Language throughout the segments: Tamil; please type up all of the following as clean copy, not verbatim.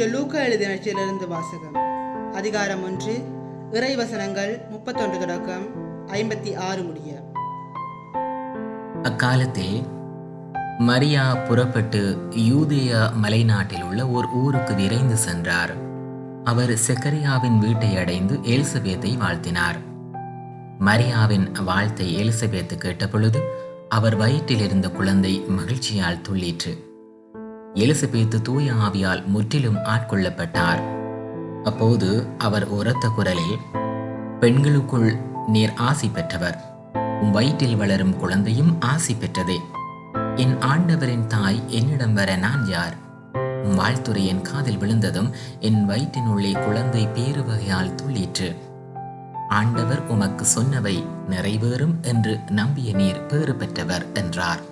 தூய லூக்கா எழுதிய நற்செய்தியிலிருந்து வாசகம். அதிகாரம் 1, இறைவசனங்கள் 31 தொடக்கம் 56 முடிய. அக்காலத்தில் மரியா புறப்பட்டு யூதேய மலைநாட்டில் உள்ள ஓர் ஊருக்கு விரைந்து சென்றார். அவர் செக்கரியாவின் வீட்டை அடைந்து எலிசபேத்தை வாழ்த்தினார். மரியாவின் வாழ்த்தை எலிசபேத்து கேட்டபொழுது அவர் வயிற்றில் இருந்த குழந்தை மகிழ்ச்சியால் துள்ளிற்று. எலிசபேத்து தூய ஆவியால் முற்றிலும் ஆட்கொள்ளப்பட்டார். அப்போது அவர் உரத்த குரலில், பெண்களுக்குள் நீர் ஆசி பெற்றவர், உம் வயிற்றில் வளரும் குழந்தையும் ஆசி பெற்றதே. என் ஆண்டவரின் தாய் என்னிடம் வர நான் யார்? உம் வாழ்த்துரை என் காதில் விழுந்ததும் என் வயிற்றினுள்ளே குழந்தை பேருவகையால் துள்ளிற்று. ஆண்டவர் உமக்கு சொன்னவை நிறைவேறும் என்று நம்பிய நீர் பேறு பெற்றவர் என்றார்.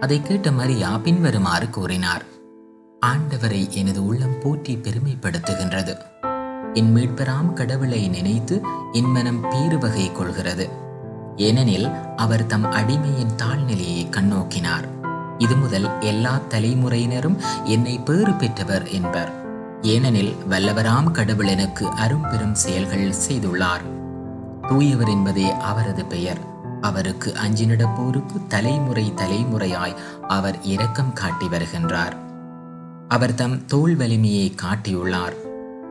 அதை கேட்ட மரியா பின்வருமாறு கூறினார்: ஆண்டவரை எனது உள்ளம் போற்றி பெருமைப்படுத்துகின்றது. என் மீட்பராம் கடவுளை நினைத்து என் மனம் பேருவகை கொள்கிறது. ஏனெனில் அவர் தம் அடிமையின் தாழ்நிலையை கண்ணோக்கினார். இது முதல் எல்லா தலைமுறையினரும் என்னை பேறு பெற்றவர் என்பர். ஏனெனில் வல்லவராம் கடவுள் எனக்கு அரும்பெரும் செயல்கள் செய்துள்ளார். தூயவர் என்பதே அவரது பெயர். அவருக்கு அஞ்சி நடப்போருக்கு தலைமுறை தலைமுறையாய் அவர் இரக்கம் காட்டி வருகின்றார். அவர் தம் தோள் வலிமையை காட்டியுள்ளார்.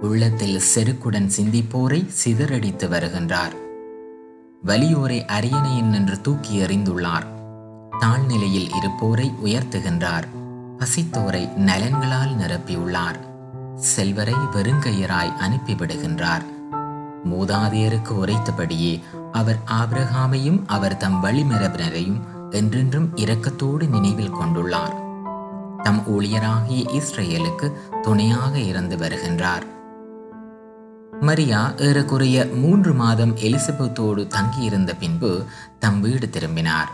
உள்ளத்தில் செருக்குடன் சிந்திப்போரை சிதறடித்து வருகின்றார். வலியோரை அரியணையின் நின்று தூக்கி எறிந்துள்ளார். தாழ்நிலையில் இருப்போரை உயர்த்துகின்றார். பசித்தோரை நலன்களால் நிரப்பியுள்ளார். செல்வரை வெறுங்கையராய் அனுப்பிவிடுகின்றார். மூதாதையருக்கு உரைத்தபடியே அவர் ஆபிரகாமையும் அவர் தம் வழிமரபினரையும் என்றென்றும் இரக்கத்தோடு நினைவில் கொண்டுள்ளார். தம் ஊழியராகிய இஸ்ரேலுக்கு துணையாக இருந்து வருகின்றார். மரியா ஏறக்குறைய 3 மாதம் எலிசபெத்தோடு தங்கியிருந்த பின்பு தம் வீடு திரும்பினார்.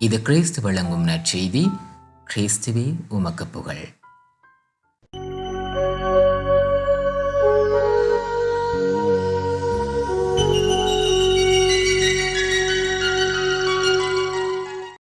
இது கிறிஸ்து வழங்கும் நற்செய்தி. கிறிஸ்துவே உமக்கு புகழ்.